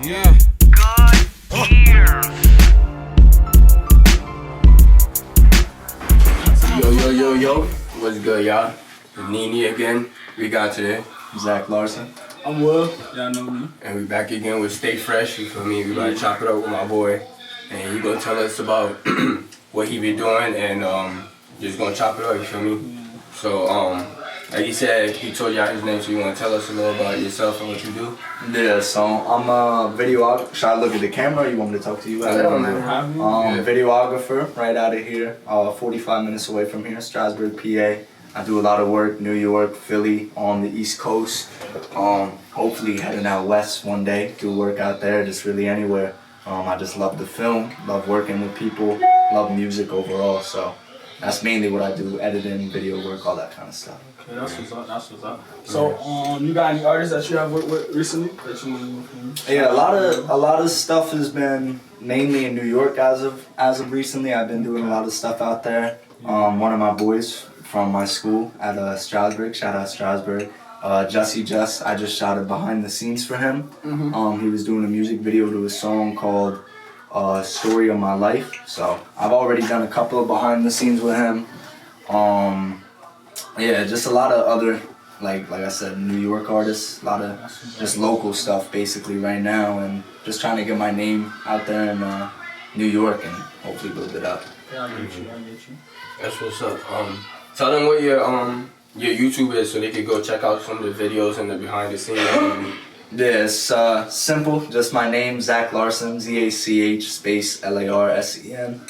Yeah. Yo, what's good, y'all? It's Nini again. We got today. Zach Larson. I'm Will. Y'all know me. And we back again with Stay Fresh, you feel me? We about to chop it up with my boy. And he gonna tell us about what he be doing and just gonna chop it up, you feel me? Yeah. So, like he said, he told y'all his name, so you wanna tell us a little about yourself and what you do? Yeah, so I'm a videographer. Should I look at the camera or you want me to talk to you? Videographer right out of here, 45 minutes away from here, Strasburg, PA. I do a lot of work, New York, Philly, on the East Coast. Hopefully heading out west one day, do work out there, just really anywhere. I just love the film, love working with people, love music overall, so that's mainly what I do, editing, video work, all that kind of stuff. Okay, that's what's up. So, you got any artists that you have worked with recently that you want to work with? Yeah, a lot of stuff has been mainly in New York as of recently. I've been doing a lot of stuff out there. One of my boys from my school at Strasburg, shout out Strasburg, Jussie Just, I just shot a behind the scenes for him. Mm-hmm. He was doing a music video to a song called Story of My Life. So I've already done a couple of behind the scenes with him. Yeah, just a lot of other, like I said, New York artists, a lot of just local stuff basically right now, and just trying to get my name out there in New York and hopefully build it up. Yeah, I get you. That's what's up. Tell them what your YouTube is so they could go check out some of the videos and the behind the scenes. Yeah, it's simple, just my name, Zach Larson, Z-A-C-H space L-A-R-S-E-N,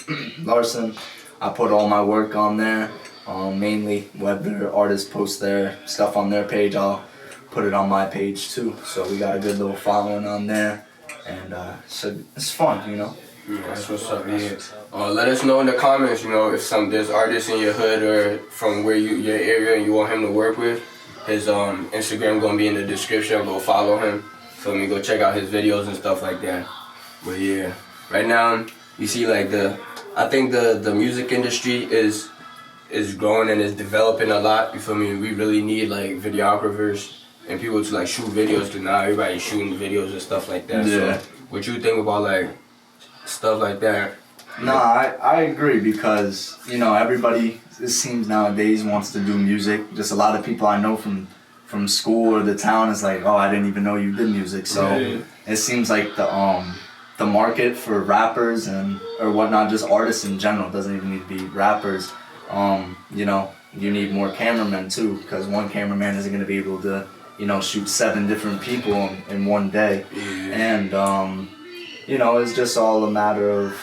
Larson. I put all my work on there, mainly whether artists post their stuff on their page, I'll put it on my page too. So we got a good little following on there, and so it's fun, you know. Yeah, that's what's up, man. Let us know in the comments, you know, if there's artists in your hood or from where your area and you want him to work with. His Instagram gonna be in the description. Go follow him. Feel me? Go check out his videos and stuff like that. But yeah, right now you see like I think the music industry is growing and is developing a lot. You feel me? We really need like videographers and people to like shoot videos. Cause now everybody's shooting videos and stuff like that. Yeah. So what you think about like stuff like that? No, I agree because, you know, everybody, it seems nowadays, wants to do music. Just a lot of people I know from school or the town is like, oh, I didn't even know you did music. So it seems like the market for rappers or whatnot, just artists in general, doesn't even need to be rappers. You know, you need more cameramen too, because one cameraman isn't going to be able to, you know, shoot 7 different people in one day. And, you know, it's just all a matter of,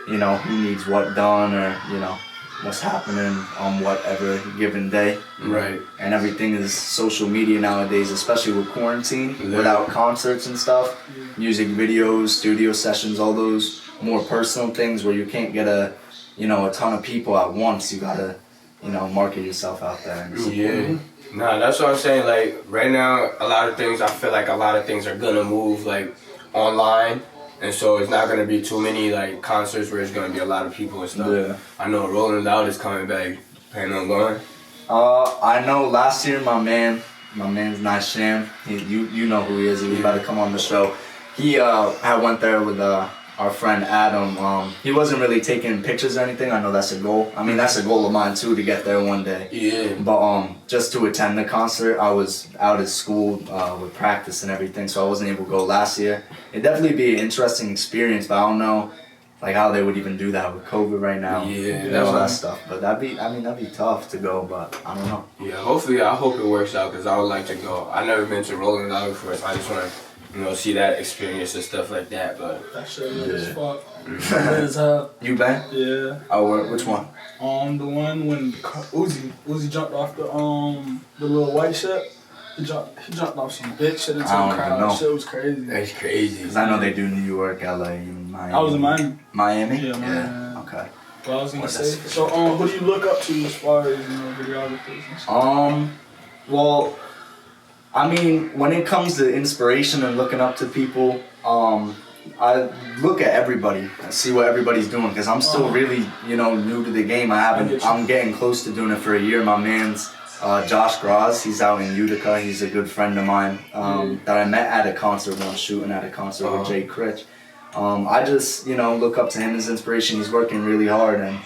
you know, who needs what done or, you know, what's happening on whatever given day. Right. And everything is social media nowadays, especially with quarantine, without concerts and stuff. Music videos, studio sessions, all those more personal things where you can't get a ton of people at once. You gotta, you know, market yourself out there. And yeah. Nah, that's what I'm saying. Like, right now, I feel like a lot of things are gonna move, like, online. And so it's not gonna be too many like concerts where it's gonna be a lot of people and stuff. Yeah. I know Rolling Loud is coming back. Planning on going? I know last year my man's Nice Sham. You know who he is. He was about to come on the show. He I went there with our friend Adam. He wasn't really taking pictures or anything. I know that's a goal. I mean, that's a goal of mine too, to get there one day. Yeah. But just to attend the concert, I was out at school with practice and everything, so I wasn't able to go last year. It'd definitely be an interesting experience, but I don't know like how they would even do that with COVID right now. Yeah, and all that stuff. But that'd be tough to go, but I don't know. Yeah, hopefully, I hope it works out because I would like to go. I've never been to Rolling Loud before, so I just want to, you know, see that experience and stuff like that. But that shit is as fuck. Lit as hell. You been? Yeah. Oh, which one? The one when Uzi jumped off the little white shit. He jumped off some big shit into the crowd. That shit was crazy. That's crazy. Cause I know they do New York, LA, even Miami. I was in Miami. Miami? Yeah, Miami. Yeah. Okay. What I was gonna say. So, who do you look up to as far as, you know, videographers and stuff? Well, I mean, when it comes to inspiration and looking up to people, I look at everybody and see what everybody's doing because I'm still really, you know, new to the game. I'm getting close to doing it for a year. My man's Josh Graz, he's out in Utica. He's a good friend of mine that I met at a concert once, shooting at a concert with Jay Critch. I just, look up to him as inspiration. He's working really hard, and,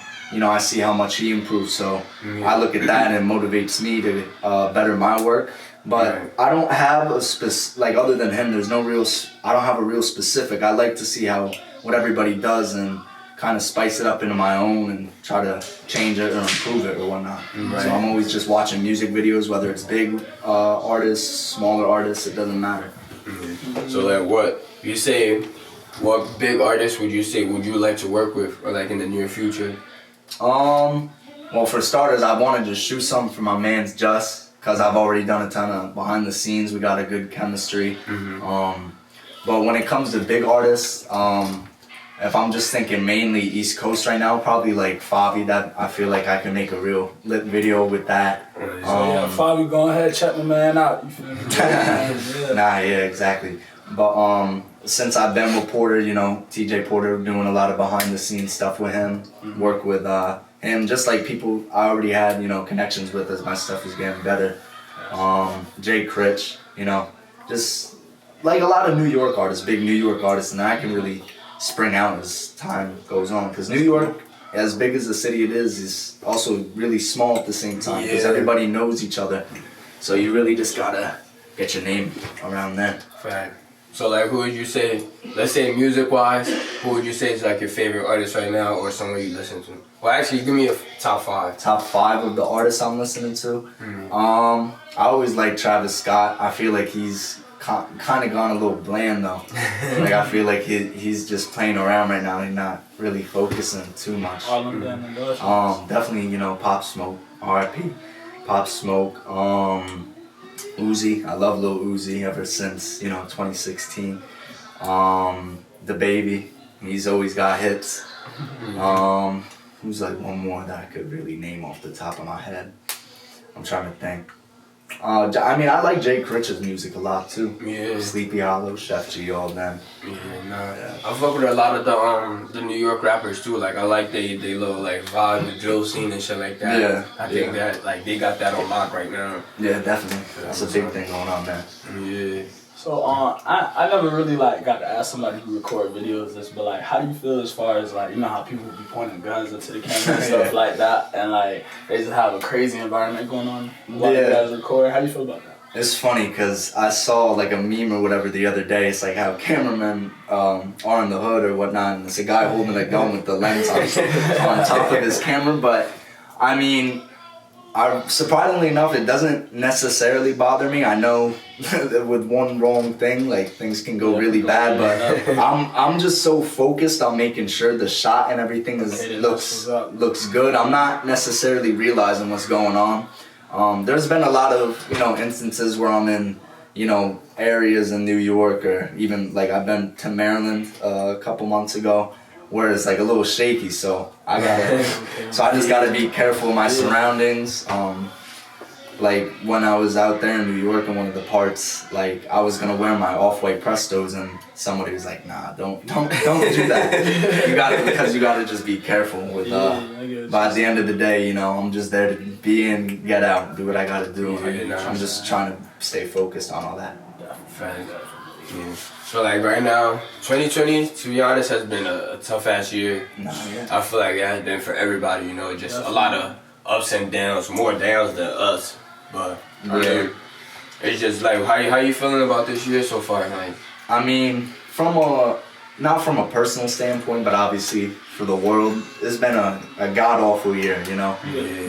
I see how much he improves. So I look at that and it motivates me to better my work. But I don't have other than him, I don't have a real specific. I like to see what everybody does and kind of spice it up into my own and try to change it or improve it or whatnot. So I'm always just watching music videos, whether it's big artists, smaller artists, it doesn't matter. So what big artists would you like to work with, or like in the near future? Well, for starters, I want to just shoot something for my man's Just, because I've already done a ton of behind the scenes. We got a good chemistry. But when it comes to big artists, if I'm just thinking mainly East Coast right now, probably like Favi. That I feel like I can make a real lit video with that. Favi, go ahead, check my man out. You feel me? Exactly. But since I've been with Porter, TJ Porter, doing a lot of behind the scenes stuff with him, work with him, just like people I already had, connections with as my stuff is getting better. Jay Critch, just like a lot of New York artists, big New York artists, and I can really spring out as time goes on, because New York, as big as the city it is also really small at the same time, because everybody knows each other, so you really just gotta get your name around there. Fact. So like, who would you say, let's say music wise, who would you say is like your favorite artist right now, or someone you listen to? Well, actually, give me a top 5. Top 5 of the artists I'm listening to? I always like Travis Scott. I feel like he's kind of gone a little bland though. Like, I feel like he's just playing around right now. He's not really focusing too much. Definitely, Pop Smoke, R.I.P. Pop Smoke. Uzi, I love Lil Uzi ever since 2016. The Baby, he's always got hits. Who's like one more that I could really name off the top of my head? I'm trying to think. I like Jay Critch's music a lot too. Yeah. Sleepy Hollow, Chef G, all them. I fuck with a lot of the New York rappers too. Like, I like they little like vibe, the drill scene and shit like that. Yeah. I think that like they got that on lock right now. Yeah, definitely. That's a big thing going on there. Yeah. So I never really got to ask somebody who record videos this, but how do you feel as far as how people be pointing guns into the camera and stuff like that, and they just have a crazy environment going on while you guys record? How do you feel about that? It's funny because I saw a meme or whatever the other day. It's like how cameramen are in the hood or whatnot, and it's a guy holding a gun with the lens on top of his camera. But surprisingly enough, it doesn't necessarily bother me. I know that with one wrong thing, things can go really bad, but I'm just so focused on making sure the shot and everything looks good. I'm not necessarily realizing what's going on. There's been a lot of instances where I'm in areas in New York, or even I've been to Maryland a couple months ago, where it's a little shaky, so I just gotta be careful of my surroundings. When I was out there in New York in one of the parts, I was gonna wear my off-white Prestos, and somebody was like, "Nah, don't do that. You gotta just be careful with. But at the end of the day, I'm just there to be in, get out, do what I gotta do. I'm just trying to stay focused on all that. Yeah. So right now, 2020, to be honest, has been a tough ass year. I feel like it has been for everybody, just a lot of ups and downs, more downs than us. But it's just how you feeling about this year so far? Not from a personal standpoint, but obviously for the world, it's been a god awful year,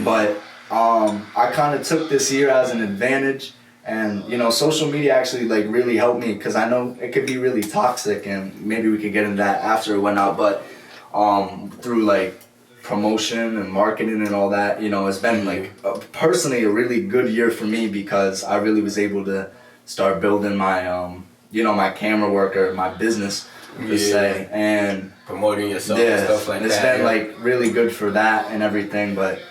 But I kind of took this year as an advantage. And social media actually really helped me, because I know it could be really toxic, and maybe we could get into that after it went out. But through promotion and marketing and all that, it's been personally a really good year for me, because I really was able to start building my my camera work, or my business per se, and promoting yourself and stuff like that. It's been really good for that and everything, but.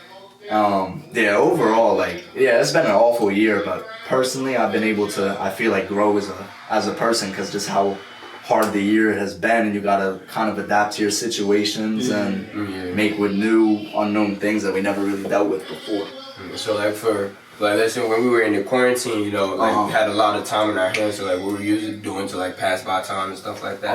Overall, it's been an awful year, but personally, I've been able to, I feel grow as a person, because just how hard the year has been, and you gotta kind of adapt to your situations and make with new, unknown things that we never really dealt with before. So Like, listen, when we were in the quarantine, you know, like, we had a lot of time in our hands, so, like, what were you usually doing to, like, pass by time and stuff like that?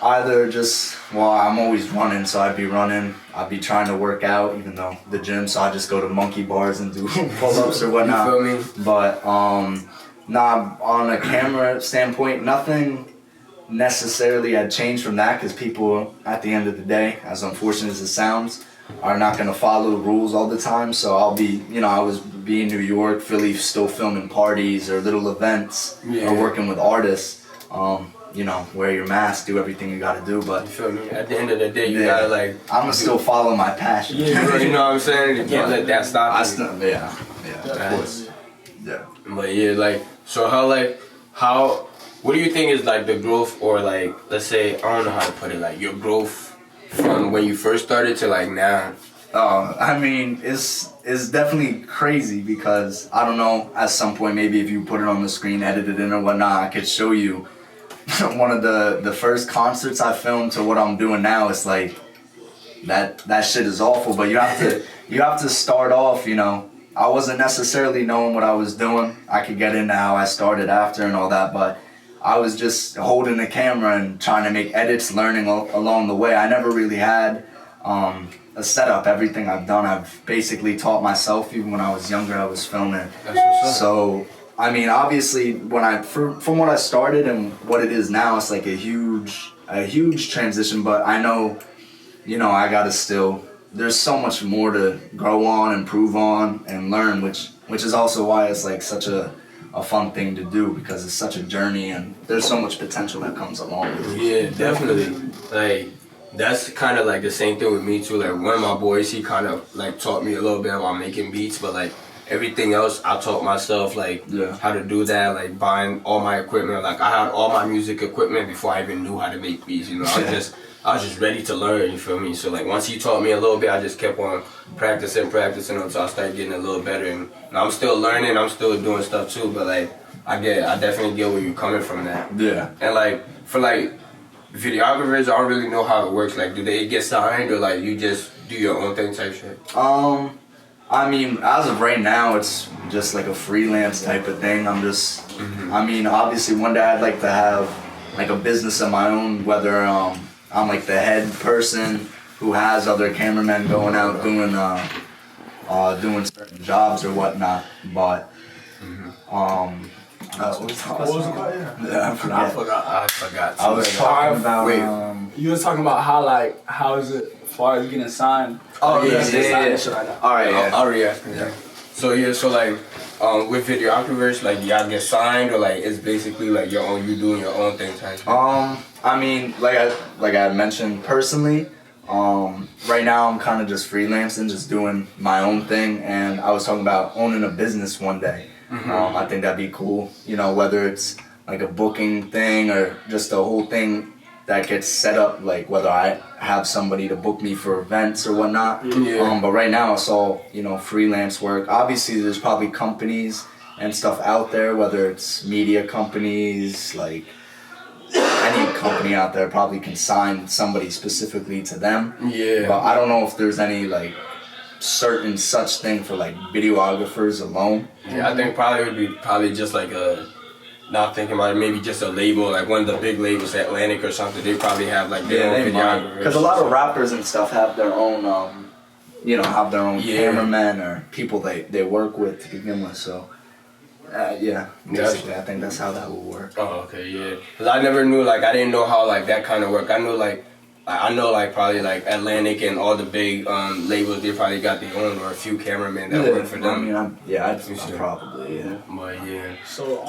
Either just, well, I'm always running, so I'd be running. I'd be trying to work out, even though the gym, so I just go to monkey bars and do pull-ups or whatnot. You feel me? But, nah, on a camera standpoint, nothing necessarily had changed from that, because people, at the end of the day, as unfortunate as it sounds, are not going to follow the rules all the time. So I'll be, you know, I was in New York, Philly, still filming parties or little events or working with artists. You know, wear your mask, do everything you got to do. But you feel me? At the end of the day, you gotta like. I'm gonna still follow my passion. Yeah, you know what I'm saying? You can't let that stop you. Yeah, of course. Yeah. But yeah, like, so how, what do you think is like the growth, or like, let's say, I don't know how to put it, like your growth from when you first started to like now? I mean, it's definitely crazy, because I don't know, at some point maybe if you put it on the screen, edit it in or whatnot, I could show you one of the first concerts I filmed to what I'm doing now. It's like that shit is awful, but you have to start off, you know. I wasn't necessarily knowing what I was doing. I could get into how I started after and all that, but I was just holding the camera and trying to make edits, learning along the way. I never really had a setup. Everything I've done, I've basically taught myself. Even when I was younger, I was filming. So, I mean, obviously, from what I started and what it is now, it's like a huge transition. But I know, you know, I gotta still. There's so much more to grow on, improve on, and learn, which is also why it's like such a fun thing to do, because it's such a journey and there's so much potential that comes along with it. Yeah, definitely. Like, that's kind of like the same thing with me too. Like, one of my boys, he kind of like taught me a little bit about making beats, but like everything else I taught myself, like how to do that, like buying all my equipment. Like, I had all my music equipment before I even knew how to make beats, you know. I was just ready to learn, you feel me? So like, once he taught me a little bit, I just kept on practicing until I started getting a little better. And I'm still learning, I'm still doing stuff too, but like, I definitely get where you're coming from that. Yeah. And like, for like videographers, I don't really know how it works. Like, do they get signed, or like you just do your own thing type shit? I mean, as of right now, it's just like a freelance type of thing. I'm just, I mean, obviously one day I'd like to have like a business of my own, whether I'm like the head person who has other cameramen going out doing certain jobs or whatnot. But what was it called? Yeah, I forgot. I was talking about. You was talking about how is it as far as getting signed? Oh yeah. All right, I'll react. Yeah. So like, with videographers, like, y'all get signed, or like it's basically like you doing your own thing type? I mean, like I mentioned personally, right now I'm kind of just freelancing, just doing my own thing, and I was talking about owning a business one day. I think that'd be cool, you know, whether it's like a booking thing or just a whole thing that gets set up, like whether I have somebody to book me for events or whatnot. But right now it's all, you know, freelance work. Obviously there's probably companies and stuff out there, whether it's media companies, like any company out there probably can sign somebody specifically to them. Yeah. But I don't know if there's any like certain such thing for like videographers alone. Yeah, I think probably would be just like not thinking about it, maybe just a label, like one of the big labels, Atlantic or something. They probably have like their own videographers. Because a lot of rappers and stuff have their own, you know, cameramen or people they work with to begin with. So, basically, I think that's how that will work. Oh, okay, yeah. Because I never knew, like, I didn't know how like that kind of work. I know probably like Atlantic and all the big labels, they probably got their own, or a few cameramen that work for them. I mean, I'd probably, yeah. But yeah. So,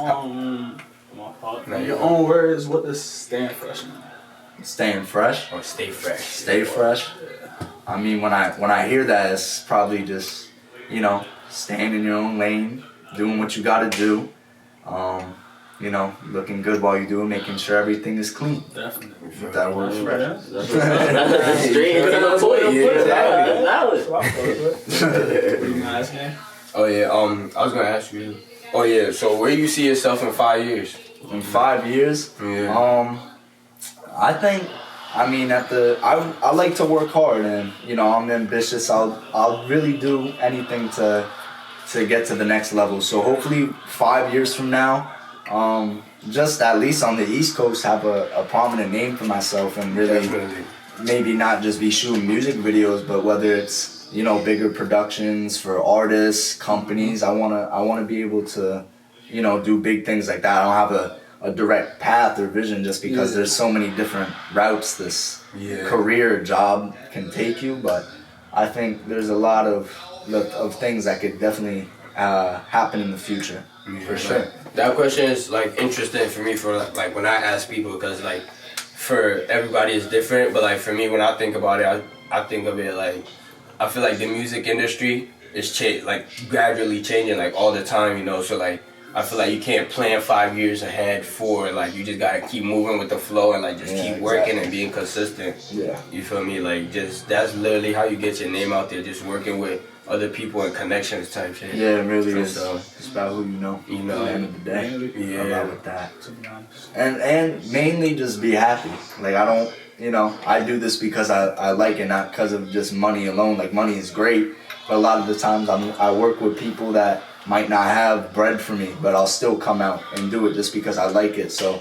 my fault. In your own words, what does staying fresh mean? Staying fresh? Or stay fresh. Stay fresh? Yeah. I mean, when I hear that, it's probably just, you know, staying in your own lane, doing what you gotta do. You know, looking good while you do it, making sure everything is clean. Definitely. If that works for That's straight into the point. What you gonna ask me? Oh yeah, I was gonna ask you. Oh yeah, so where do you see yourself in 5 years? In 5 years? Yeah. I think, I mean, I like to work hard, and you know, I'm ambitious. I'll really do anything to to get to the next level. So hopefully 5 years from now, just at least on the East Coast, have a prominent name for myself and really maybe not just be shooting music videos, but whether it's, you know, bigger productions for artists, companies. I wanna be able to, you know, do big things like that. I don't have a direct path or vision just because there's so many different routes this career job can take you, but I think there's a lot of things that could definitely happen in the future, for sure. That question is like interesting for me for like when I ask people, because like for everybody it's different, but like for me when I think about it, I think of it like I feel like the music industry is like gradually changing like all the time, you know. So like I feel like you can't plan 5 years ahead for like, you just gotta keep moving with the flow and like just keep working and being consistent. Yeah. You feel me? Like just that's literally how you get your name out there, just working with other people and connections type shit. Yeah, it really is. It's about who you know. You know, at the end of the day. Yeah. I'm about with that. And mainly just be happy. Like I don't, you know, I do this because I like it, not because of just money alone. Like money is great, but a lot of the times I work with people that might not have bread for me, but I'll still come out and do it just because I like it. So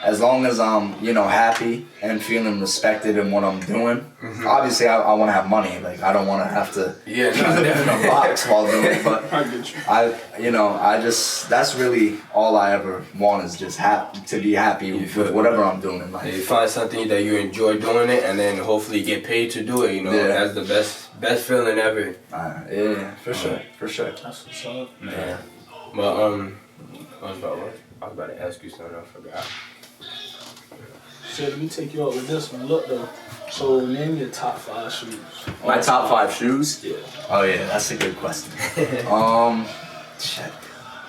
as long as I'm, you know, happy and feeling respected in what I'm doing, obviously I want to have money. Like I don't want to have to live in a box while doing it. But I just that's really all I ever want is just to be happy with whatever I'm doing in life. You find something that you enjoy doing it, and then hopefully get paid to do it. You know, that's the best feeling ever. Yeah, for sure. That's what's up. Yeah. But I was about to ask you something. I forgot. So let me take you out with this one. Look though. So name your top 5 shoes. My top 5 shoes? Yeah. Oh yeah, that's a good question. Shit.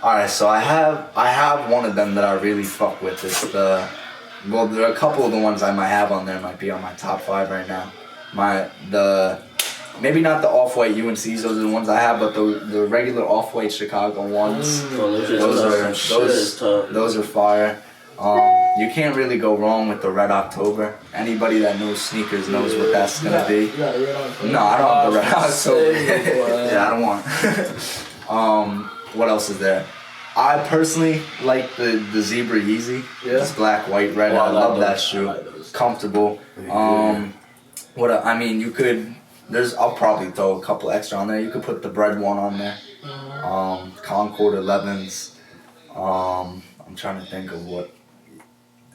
Alright, so I have one of them that I really fuck with. It's there are a couple of the ones I might have on there might be on my top 5 right now. Maybe not the off-white UNCs, those are the ones I have, but the regular off-white Chicago ones, those are fire. You can't really go wrong with the Red October. Anybody that knows sneakers knows what that's gonna be. No, I don't have the Red October. Yeah, I don't want. What else is there? I personally like the Zebra Yeezy. Yeah. It's black, white, red. I love that shoe. Comfortable. I'll probably throw a couple extra on there. You could put the bread one on there. Concord 11s. I'm trying to think of what.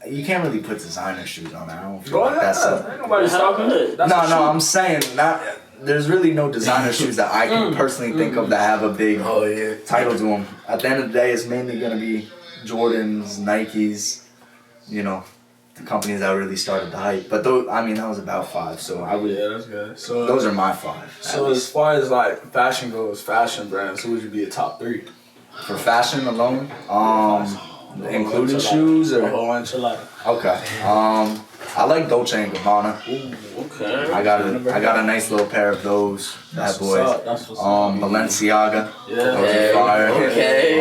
You can't really put designer shoes on there. I don't feel like that's ain't nobody stopping it. No, I'm saying there's really no designer shoes that I can personally think of that have a big title to them. At the end of the day, it's mainly gonna be Jordans, Nikes, you know, the companies that really started the hype. But that was about 5. So I would. Yeah, that's good. So those are my 5. So as far as like fashion goes, fashion brands, who would you be a top 3? For fashion alone, including shoes or a whole enchilada. Okay. I like Dolce and Gabbana. Ooh, okay. I got a nice little pair of those bad boys. Balenciaga. Yeah. Those are fire. Okay.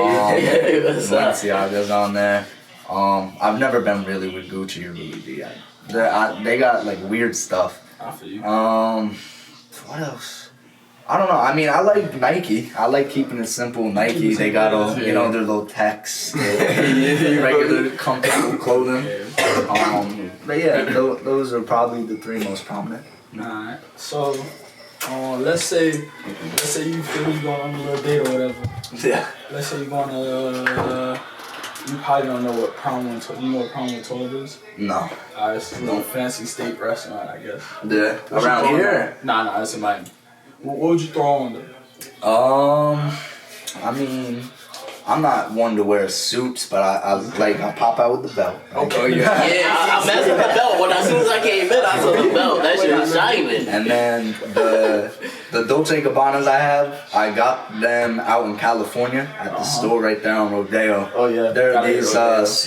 Balenciaga's on there. I've never been really with Gucci or Louis V. They got like weird stuff. I feel you. What else? I don't know. I mean, I like Nike. I like keeping it simple. Nike, they got all, their little techs, regular comfortable clothing. But yeah, those are probably the 3 most prominent. Alright. So, let's say you feel you're going on a little date or whatever. Yeah. Let's say you're going to, you probably don't know what Prom 112, you know what Prom 112 is? No. It's a little fancy steak restaurant, I guess. Yeah. Around here? Nah, it's in Miami. What would you throw on there? I mean, I'm not one to wear suits, but I pop out with the belt. Okay. Yeah, I'm messing with the belt. As soon as I came in, I saw the belt. That shit was shining. And then the Dolce & Gabbanas I have, I got them out in California at the store right there on Rodeo. Oh yeah. They're these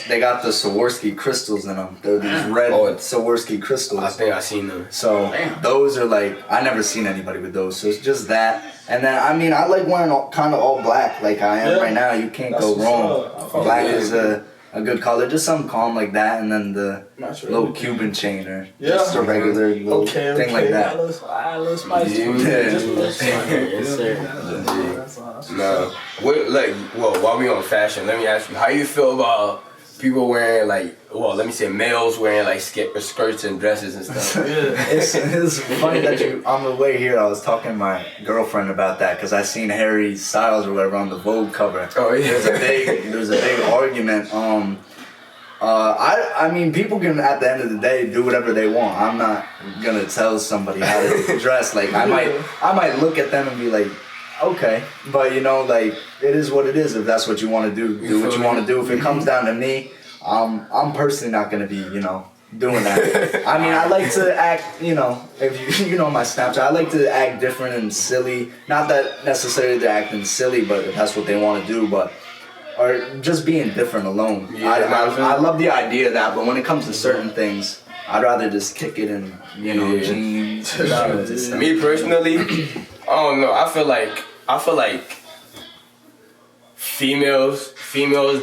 they got the Swarovski crystals in them. They're these red Swarovski crystals. I think I seen them. So those are like, I never seen anybody with those. So it's just that. And then I mean, I like wearing kind of all black like I am right now. You can't go wrong. Black is a good color, just something calm like that, and then the little Cuban chain or just a regular little thing like that. A little spicy. Yes, sir. No. While we on fashion, let me ask you, how you feel about people wearing let me say males wearing like skirts and dresses and stuff? It's funny that on the way here I was talking to my girlfriend about that because I seen Harry Styles or whatever on the Vogue cover. Oh yeah. There's a big argument. I mean, people can at the end of the day do whatever they want. I'm not gonna tell somebody how to dress. Like I might look at them and be like, okay, but like it is what it is. If that's what you want to do what you want to do. If it comes down to me, I'm personally not gonna be doing that. I mean, I like to act, if you know my Snapchat, I like to act different and silly. Not that necessarily they're acting silly, but if that's what they want to do, or just being different alone. Yeah, I love the idea of that, but when it comes to certain things, I'd rather just kick it in, jeans. Me personally, I don't know. I feel like females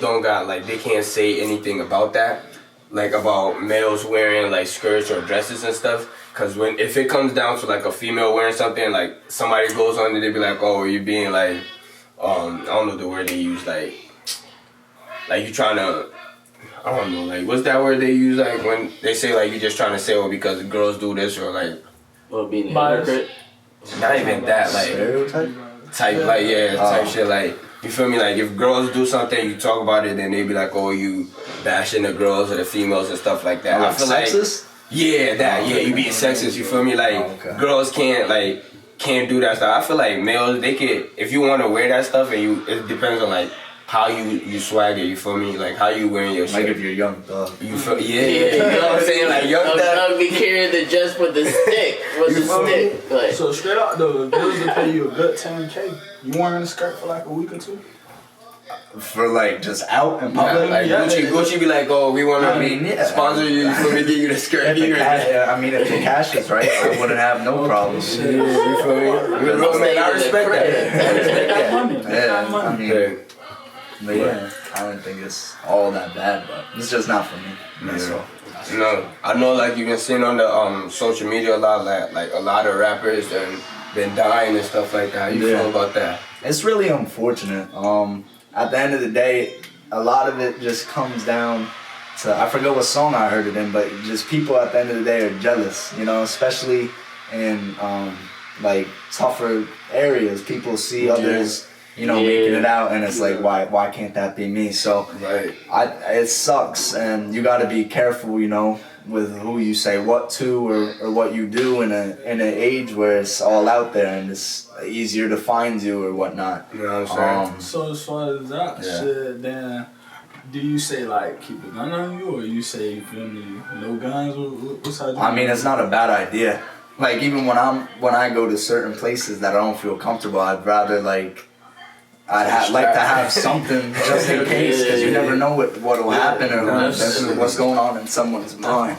don't got they can't say anything about that, about males wearing skirts or dresses and stuff. Cause if it comes down to a female wearing something, somebody goes on and they be like, oh, you're being I don't know the word they use, you trying to, I don't know, what's that word they use, when they say you just trying to say, oh, because girls do this or being a hypocrite. Not even that, stereotype? Type shit, you feel me? If girls do something, you talk about it, then they be like, oh, you bashing the girls or the females and stuff like that. I feel sexist? You being sexist, you feel me? Girls can't do that stuff. I feel like males, they can, if you want to wear that stuff, and it depends on how you swag it, you feel me? How you wearing your shit. If you're young thug. You feel, you know what I'm saying? Young thug. Be carrying the just with the stick. So straight up though, girls will pay you a good $10K. You wearing a skirt for a week or two? For just out in public? Gucci be like, oh, we want to sponsor you, for me, give you the skirt. If the cash is right, I wouldn't have no problem. You feel me? I respect that. But yeah, I don't think it's all that bad, but it's just not for me. That's all. No, I know you've been seeing on the social media a lot, a lot of rappers and been dying and stuff like that. How you feel about that? It's really unfortunate. At the end of the day, a lot of it just comes down to, I forget what song I heard it in, but just people at the end of the day are jealous, especially in tougher areas. People see others, making it out, and it's why can't that be me? So it sucks, and you got to be careful, with who you say what to or what you do in an age where it's all out there and it's easier to find you or whatnot. You know what I'm saying? So as far as that shit, then do you say keep a gun on you, or you say, you feel me, no guns? What's how I mean, it's not a bad idea. Even when I go to certain places that I don't feel comfortable, I'd rather I'd like to have something just in case, because you never know what will happen or what's going on in someone's mind.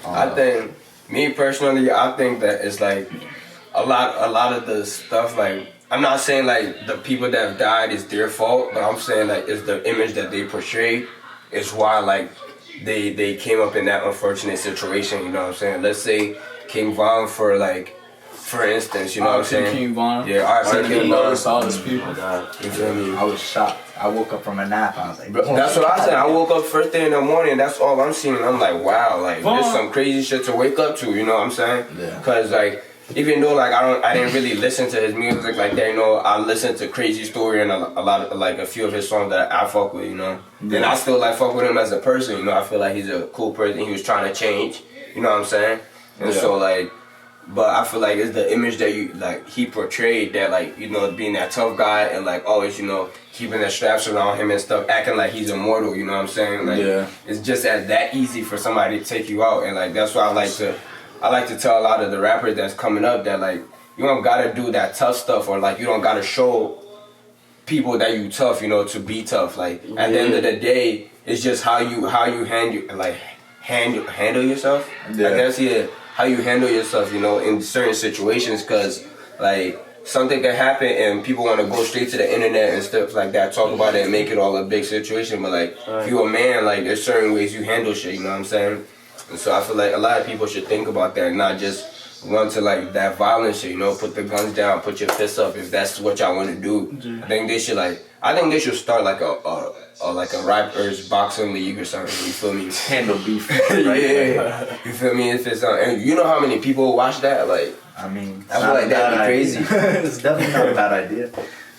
I think, me personally, I think that it's a lot of the stuff, I'm not saying the people that have died is their fault, but I'm saying it's the image that they portray is why they came up in that unfortunate situation, you know what I'm saying? Let's say King Vong for instance, you know what I'm saying? King Vong. Yeah, I noticed all these people. You feel me? I was shocked. I wook up from a nap. I was like, that's what I said. I woke up first thing in the morning. That's all I'm seeing. I'm like, wow, there's some crazy shit to wake up to. You know what I'm saying? Yeah. Cause even though I didn't really listen to his music like that. I listened to Crazy Story and a lot of a few of his songs that I fuck with. Yeah. And I still fuck with him as a person. I feel like he's a cool person. He was trying to change. You know what I'm saying? And so but I feel it's the image that he portrayed that being that tough guy and always keeping the straps around him and stuff, acting like he's immortal. You know what I'm saying? It's just that easy for somebody to take you out, and that's why I like to tell a lot of the rappers that's coming up that you don't gotta do that tough stuff, or you don't gotta show people that you tough, to be tough. At the end of the day, it's just how you handle yourself. I guess how you handle yourself, in certain situations, because something can happen and people want to go straight to the internet and stuff like that, talk about it and make it all a big situation. But like, if you're a man, like there's certain ways you handle shit. You know what I'm saying? And so I feel like a lot of people should think about that and not just run to like that violent shit. You know, put the guns down, put your fists up if that's what y'all want to do. I think they should start like a rappers boxing league or something. You feel me? Handle beef. Right? Yeah. You feel me? If it's and you know how many people watch that? Like, I mean, I feel like that'd be crazy. It's definitely not a bad idea.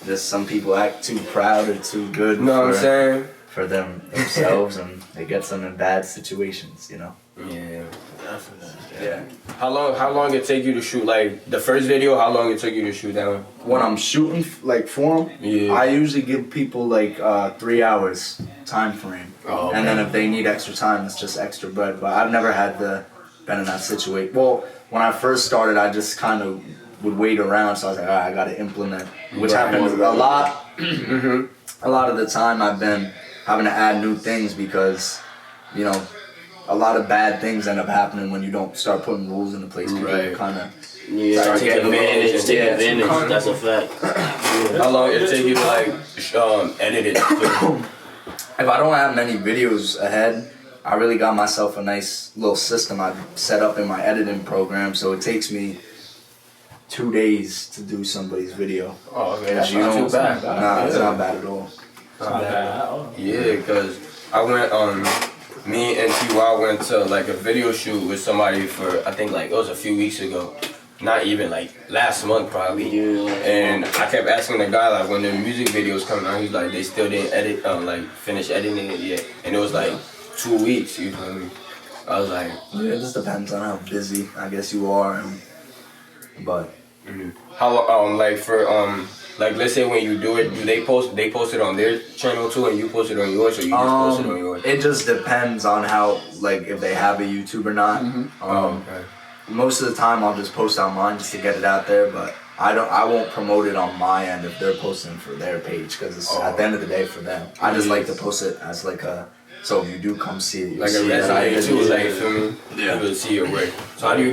Just some people act too proud or too good. You know what I'm saying? For themselves, and it gets them in bad situations. You know. Yeah. Definitely. Yeah. How long it take you to shoot? Like the first video, how long it took you to shoot that one? When I'm shooting like for them, Yeah. I usually give people like 3 hours time frame, Oh, okay. and then if they need extra time, it's just extra bread. But I've never had been in that situation. Well, when I first started, I just kind of would wait around, so I was like, all right, I got to implement, which happens a lot. A lot of the time, I've been having to add new things because, you know, a lot of bad things end up happening when you don't start putting rules into place. People kind of take advantage. That's a fact. How long it take you to like edit it? If I don't have many videos ahead, I really got myself a nice little system I've set up in my editing program, so it takes me 2 days to do somebody's video. Oh man, that's not too bad. Nah, it's not bad at all. Yeah, because I went me and T.Y. went to like a video shoot with somebody for I think like it was a few weeks ago. Not even like last month probably. Yeah. And I kept asking the guy like when the music videos coming out, he's like they still didn't edit finish editing it yet. And it was like 2 weeks, you feel me? I was like, yeah, it just depends on how busy I guess you are, but how like let's say when you do it, do they post it on their channel too and you post it on yours, or you just post it on yours? It just depends on how, like, if they have a YouTube or not. Okay. Most of the time I'll just post on mine just to get it out there, but I won't promote it on my end if they're posting for their page, because it's at the end of the day for them. I just like to post it as like so if you do come see it, like a resume too, like, you feel me? Yeah. You will see your work. So how do you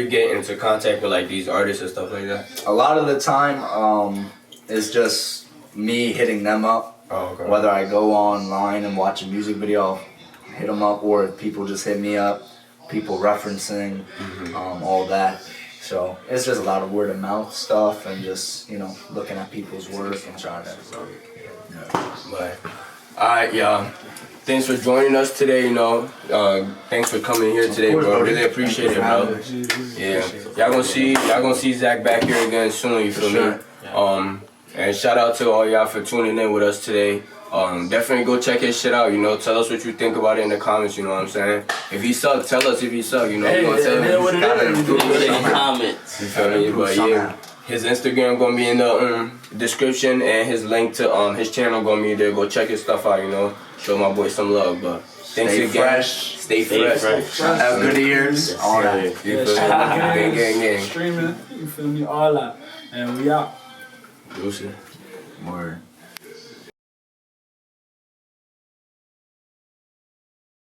get into contact with like these artists and stuff like that? A lot of the time, it's just me hitting them up. Oh, okay. Whether I go online and watch a music video, I'll hit them up, or people just hit me up, people referencing, all that. So it's just a lot of word of mouth stuff and just, you know, looking at people's work and trying to. But alright, y'all. Thanks for joining us today, you know. Thanks for coming here today, bro. Really appreciate it, bro. Yeah. Y'all gonna see Zach back here again soon, you feel me? And shout out to all y'all for tuning in with us today. Definitely go check his shit out, you know. Tell us what you think about it in the comments, you know what I'm saying? If he suck, tell us if he suck, you know. Hey, You gonna tell him. what it is. Leave it in the comments. You feel me? But yeah, his Instagram gonna be in the description, and his link to his channel gonna be there. Go check his stuff out, you know. Show my boy some love, but thanks Stay again. fresh. Stay fresh. Have good ears. All that. You feel me? Gang. Streaming, you feel me? All that. And we out. Lucy. Word.